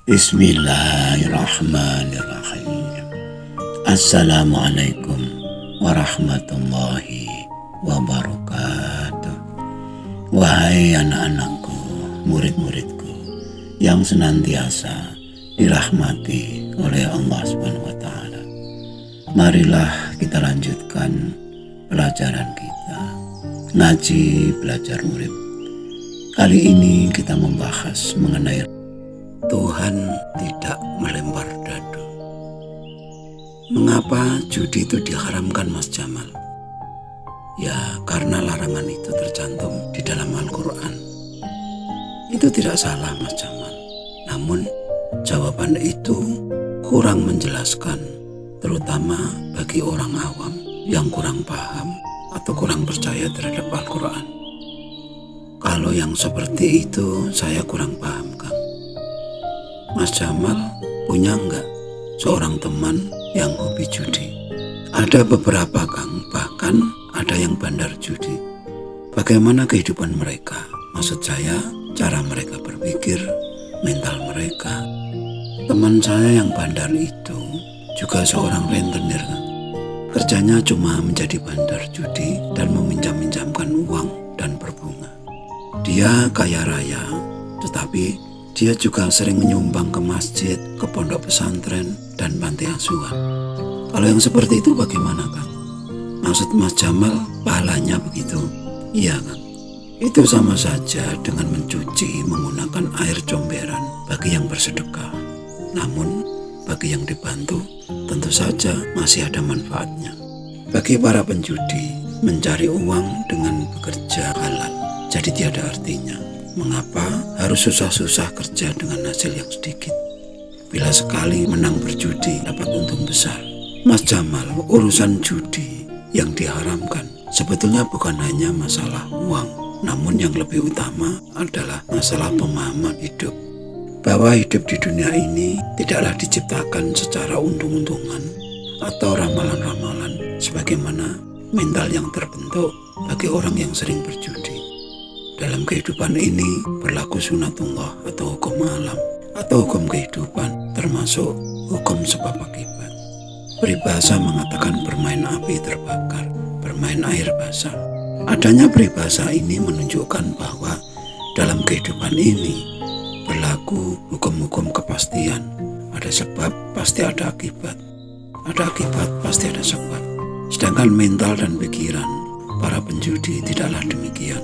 Bismillahirrahmanirrahim. Assalamualaikum warahmatullahi wabarakatuh. Wahai anak-anakku, murid-muridku yang senantiasa dirahmati oleh Allah Subhanahu wa Ta'ala, marilah kita lanjutkan pelajaran kita, ngaji belajar urip. Kali ini kita membahas mengenai Tuhan tidak melempar dadu. Mengapa judi itu diharamkan, Mas Jamal? Ya, karena larangan itu tercantum di dalam Al-Quran. Itu tidak salah, Mas Jamal. Namun jawaban itu kurang menjelaskan, terutama bagi orang awam yang kurang paham atau kurang percaya terhadap Al-Quran. Kalau yang seperti itu saya kurang paham, Kang. Mas Jamal punya enggak seorang teman yang hobi judi? Ada beberapa, Kang, bahkan ada yang bandar judi. Bagaimana kehidupan mereka? Maksud saya, cara mereka berpikir, mental mereka. Teman saya yang bandar itu juga seorang rentenir, Kang. Kerjanya cuma menjadi bandar judi dan meminjam-minjamkan uang dan berbunga. Dia kaya raya, tetapi dia juga sering menyumbang ke masjid, ke pondok pesantren, dan panti asuhan. Kalau yang seperti itu bagaimana, Kang? Maksud Mas Jamal, pahalanya begitu? Iya, Kang. Itu sama saja dengan mencuci menggunakan air comberan bagi yang bersedekah. Namun, bagi yang dibantu, tentu saja masih ada manfaatnya. Bagi para penjudi, mencari uang dengan bekerja halal jadi tiada artinya. Mengapa harus susah-susah kerja dengan hasil yang sedikit? Bila sekali menang berjudi dapat untung besar. Mas Jamal, urusan judi yang diharamkan sebetulnya bukan hanya masalah uang, namun yang lebih utama adalah masalah pemahaman hidup. Bahwa hidup di dunia ini tidaklah diciptakan secara untung-untungan atau ramalan-ramalan sebagaimana mental yang terbentuk bagi orang yang sering berjudi. Dalam kehidupan ini berlaku sunatullah atau hukum alam atau hukum kehidupan, termasuk hukum sebab akibat. Peribahasa mengatakan bermain api terbakar, bermain air basah. Adanya peribahasa ini menunjukkan bahwa dalam kehidupan ini berlaku hukum-hukum kepastian. Ada sebab, pasti ada akibat. Ada akibat, pasti ada sebab. Sedangkan mental dan pikiran para penjudi tidaklah demikian.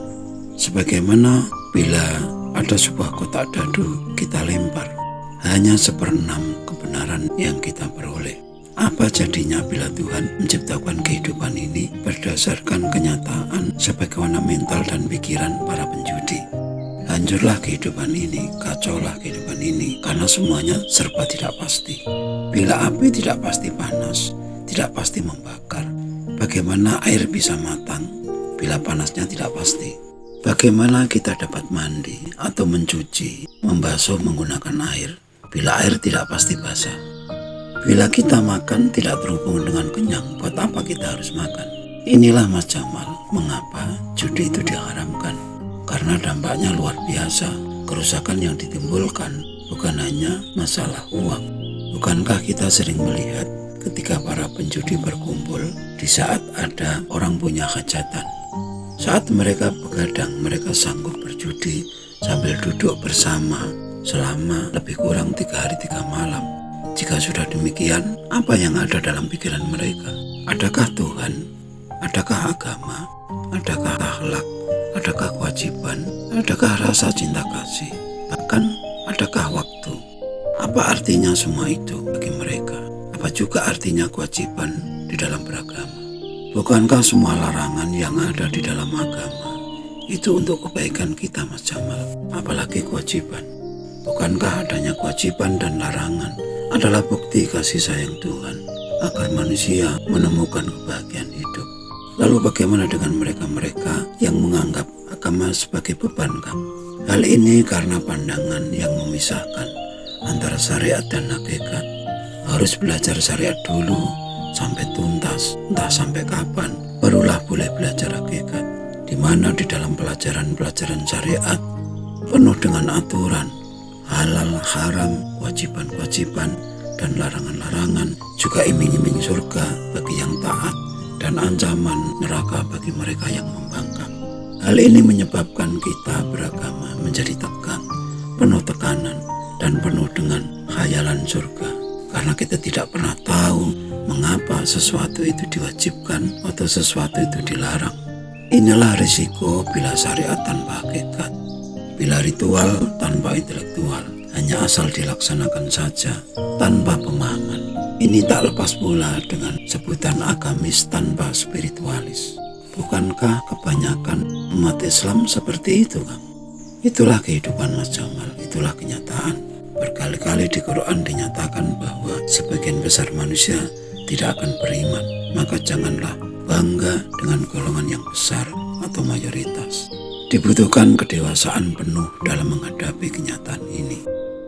Sebagaimana bila ada sebuah kotak dadu kita lempar, hanya 1/6 kebenaran yang kita peroleh. Apa jadinya bila Tuhan menciptakan kehidupan ini berdasarkan kenyataan sebagaimana mental dan pikiran para penjudi? Hancurlah kehidupan ini, kacaulah kehidupan ini, karena semuanya serba tidak pasti. Bila api tidak pasti panas, tidak pasti membakar, bagaimana air bisa matang bila panasnya tidak pasti? Bagaimana kita dapat mandi atau mencuci, membasuh menggunakan air bila air tidak pasti basah? Bila kita makan tidak terhubung dengan kenyang, buat apa kita harus makan? Inilah, Mas Jamal, mengapa judi itu diharamkan. Karena dampaknya luar biasa. Kerusakan yang ditimbulkan bukan hanya masalah uang. Bukankah kita sering melihat ketika para penjudi berkumpul di saat ada orang punya hajatan? Saat mereka begadang, mereka sanggup berjudi sambil duduk bersama selama lebih kurang 3 hari 3 malam. Jika sudah demikian, apa yang ada dalam pikiran mereka? Adakah Tuhan? Adakah agama? Adakah akhlak? Adakah kewajiban? Adakah rasa cinta kasih? Bahkan, adakah waktu? Apa artinya semua itu bagi mereka? Apa juga artinya kewajiban di dalam beragama? Bukankah semua larangan yang ada di dalam agama itu untuk kebaikan kita, Mas Jamal? Apalagi kewajiban. Bukankah adanya kewajiban dan larangan adalah bukti kasih sayang Tuhan agar manusia menemukan kebahagiaan hidup? Lalu bagaimana dengan mereka-mereka yang menganggap agama sebagai beban, Kang? Hal ini karena pandangan yang memisahkan antara syariat dan hakikat. Harus belajar syariat dulu sampai tuntas, entah sampai kapan, barulah boleh belajar hakikat. Di mana di dalam pelajaran syariat penuh dengan aturan, halal, haram, kewajiban-kewajiban dan larangan-larangan, juga iming-iming surga bagi yang taat dan ancaman neraka bagi mereka yang membangkang. Hal ini menyebabkan kita beragama menjadi tegang, penuh tekanan, dan penuh dengan khayalan surga. Karena kita tidak pernah tahu mengapa sesuatu itu diwajibkan atau sesuatu itu dilarang. Inilah risiko bila syariat tanpa hakikat, bila ritual tanpa intelektual, hanya asal dilaksanakan saja tanpa pemahaman. Ini tak lepas pula dengan sebutan agamis tanpa spiritualis. Bukankah kebanyakan umat Islam seperti itu, Kang? Itulah kehidupan Mas Jamal, itulah kenyataan. Berkali-kali di Quran dinyatakan bahwa sebagian besar manusia tidak akan beriman. Maka janganlah bangga dengan golongan yang besar atau mayoritas. Dibutuhkan kedewasaan penuh dalam menghadapi kenyataan ini.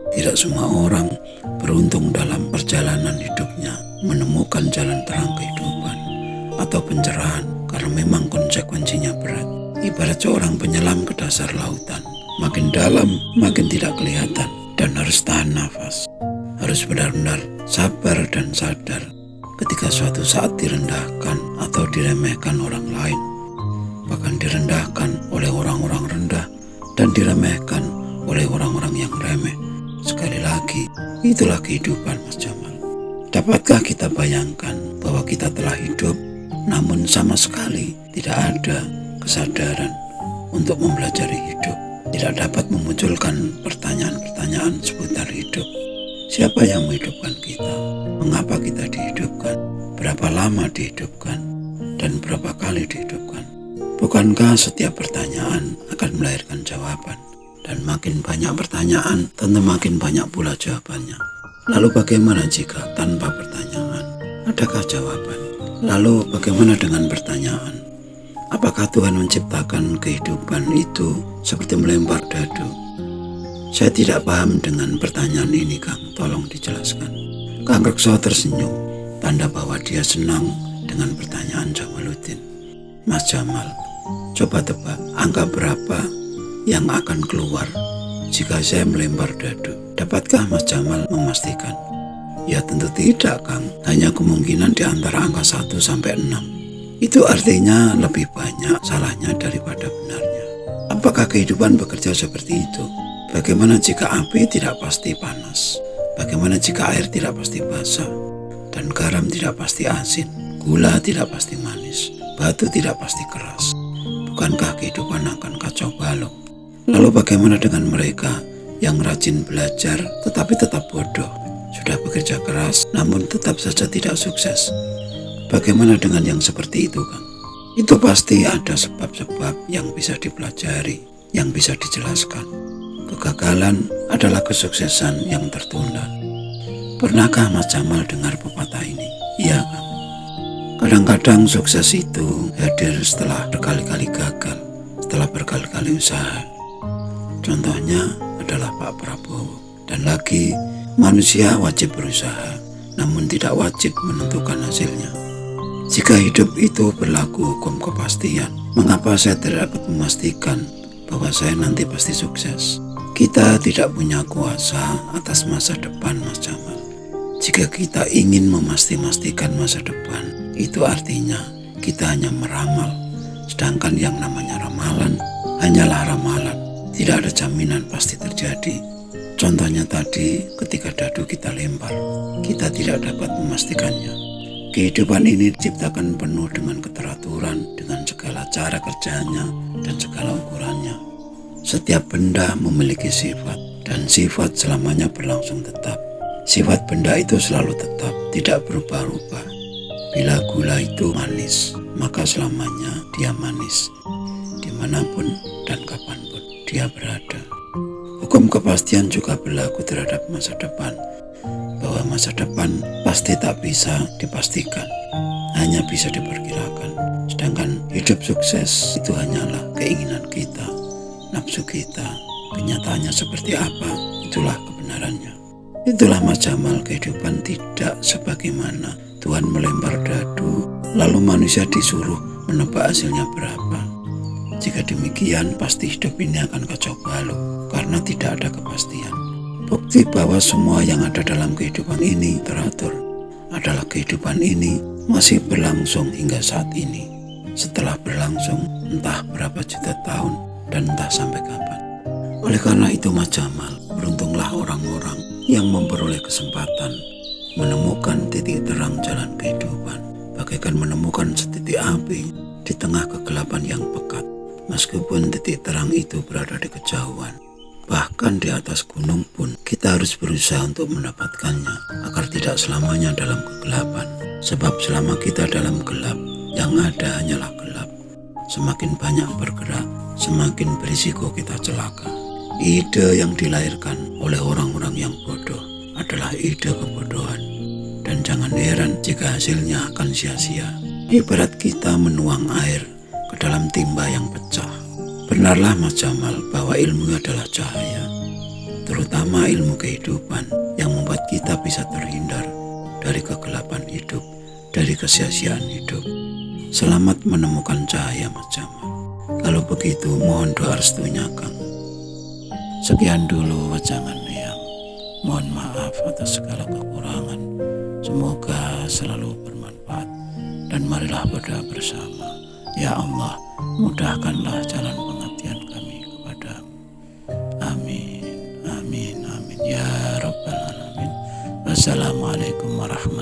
Tidak semua orang beruntung dalam perjalanan hidupnya menemukan jalan terang kehidupan atau pencerahan, karena memang konsekuensinya berat. Ibarat seorang penyelam ke dasar lautan, makin dalam makin tidak kelihatan, dan harus tahan nafas. Harus benar-benar sabar dan sadar ketika suatu saat direndahkan atau diremehkan orang lain, bahkan direndahkan oleh orang-orang rendah dan diremehkan oleh orang-orang yang remeh. Sekali lagi, itulah kehidupan, Mas Jamal. Dapatkah kita bayangkan bahwa kita telah hidup, namun sama sekali tidak ada kesadaran untuk mempelajari hidup, tidak dapat memunculkan pertanyaan-pertanyaan seputar hidup. Siapa yang menghidupkan kita? Mengapa kita dihidupkan? Berapa lama dihidupkan? Dan berapa kali dihidupkan? Bukankah setiap pertanyaan akan melahirkan jawaban? Dan makin banyak pertanyaan, tentu makin banyak pula jawabannya. Lalu bagaimana jika tanpa pertanyaan? Adakah jawaban? Lalu bagaimana dengan pertanyaan? Apakah Tuhan menciptakan kehidupan itu seperti melempar dadu? Saya tidak paham dengan pertanyaan ini, Kang. Tolong dijelaskan. Kang Rekso tersenyum, tanda bahwa dia senang dengan pertanyaan Jamaluddin. Mas Jamal, coba tebak angka berapa yang akan keluar jika saya melempar dadu? Dapatkah Mas Jamal memastikan? Ya tentu tidak, Kang. Hanya kemungkinan di antara angka 1 sampai 6. Itu artinya lebih banyak salahnya daripada benarnya. Apakah kehidupan bekerja seperti itu? Bagaimana jika api tidak pasti panas? Bagaimana jika air tidak pasti basah? Dan garam tidak pasti asin? Gula tidak pasti manis? Batu tidak pasti keras? Bukankah kehidupan akan kacau balau? Lalu bagaimana dengan mereka yang rajin belajar tetapi tetap bodoh? Sudah bekerja keras namun tetap saja tidak sukses. Bagaimana dengan yang seperti itu, Kang? Itu pasti ada sebab-sebab yang bisa dipelajari, yang bisa dijelaskan. Kegagalan adalah kesuksesan yang tertunda. Pernahkah Mas Jamal dengar pepatah ini? Iya, Kang. Kadang-kadang sukses itu hadir setelah berkali-kali gagal, setelah berkali-kali usaha. Contohnya adalah Pak Prabowo. Dan lagi, manusia wajib berusaha, namun tidak wajib menentukan hasilnya. Jika hidup itu berlaku hukum kepastian, mengapa saya tidak dapat memastikan bahwa saya nanti pasti sukses? Kita tidak punya kuasa atas masa depan, Mas Jamal. Jika kita ingin memastikan masa depan, itu artinya kita hanya meramal. Sedangkan yang namanya ramalan hanyalah ramalan. Tidak ada jaminan pasti terjadi. Contohnya tadi ketika dadu kita lempar, kita tidak dapat memastikannya. Kehidupan ini diciptakan penuh dengan keteraturan, dengan segala cara kerjanya dan segala ukurannya. Setiap benda memiliki sifat, dan sifat selamanya berlangsung tetap. Sifat benda itu selalu tetap, tidak berubah-ubah. Bila gula itu manis, maka selamanya dia manis, dimanapun dan kapanpun dia berada. Hukum kepastian juga berlaku terhadap masa depan, bahwa masa depan pasti tak bisa dipastikan, hanya bisa diperkirakan. Sedangkan hidup sukses itu hanyalah keinginan kita, nafsu kita. Kenyataannya seperti apa, itulah kebenarannya. Itulah Mas Jamal, kehidupan tidak sebagaimana Tuhan melempar dadu, lalu manusia disuruh menebak hasilnya berapa. Jika demikian, pasti hidup ini akan kacau balau, karena tidak ada kepastian. Bukti bahwa semua yang ada dalam kehidupan ini teratur adalah kehidupan ini masih berlangsung hingga saat ini. Setelah berlangsung entah berapa juta tahun dan entah sampai kapan. Oleh karena itu Mas Jamal, beruntunglah orang-orang yang memperoleh kesempatan menemukan titik terang jalan kehidupan, bagaikan menemukan setitik api di tengah kegelapan yang pekat. Meskipun titik terang itu berada di kejauhan, bahkan di atas gunung pun, kita harus berusaha untuk mendapatkannya agar tidak selamanya dalam kegelapan. Sebab selama kita dalam gelap, yang ada hanyalah gelap. Semakin banyak bergerak, semakin berisiko kita celaka. Ide yang dilahirkan oleh orang-orang yang bodoh adalah ide kebodohan. Dan jangan heran jika hasilnya akan sia-sia. Ibarat kita menuang air ke dalam timba yang pecah. Benarlah Mas Jamal bahwa ilmu adalah cahaya, terutama ilmu kehidupan yang membuat kita bisa terhindar dari kegelapan hidup, dari kesia-siaan hidup. Selamat menemukan cahaya Mas Jamal. Kalau begitu mohon doa restunya Kang. Sekian dulu wajangan yang mohon maaf atas segala kekurangan. Semoga selalu bermanfaat dan marilah berdoa bersama. Ya Allah, mudahkanlah jalan pengabdian kami kepadamu. Amin, amin, amin. Ya Rabbal Alamin. Wassalamualaikum warahmatullahi wabarakatuh.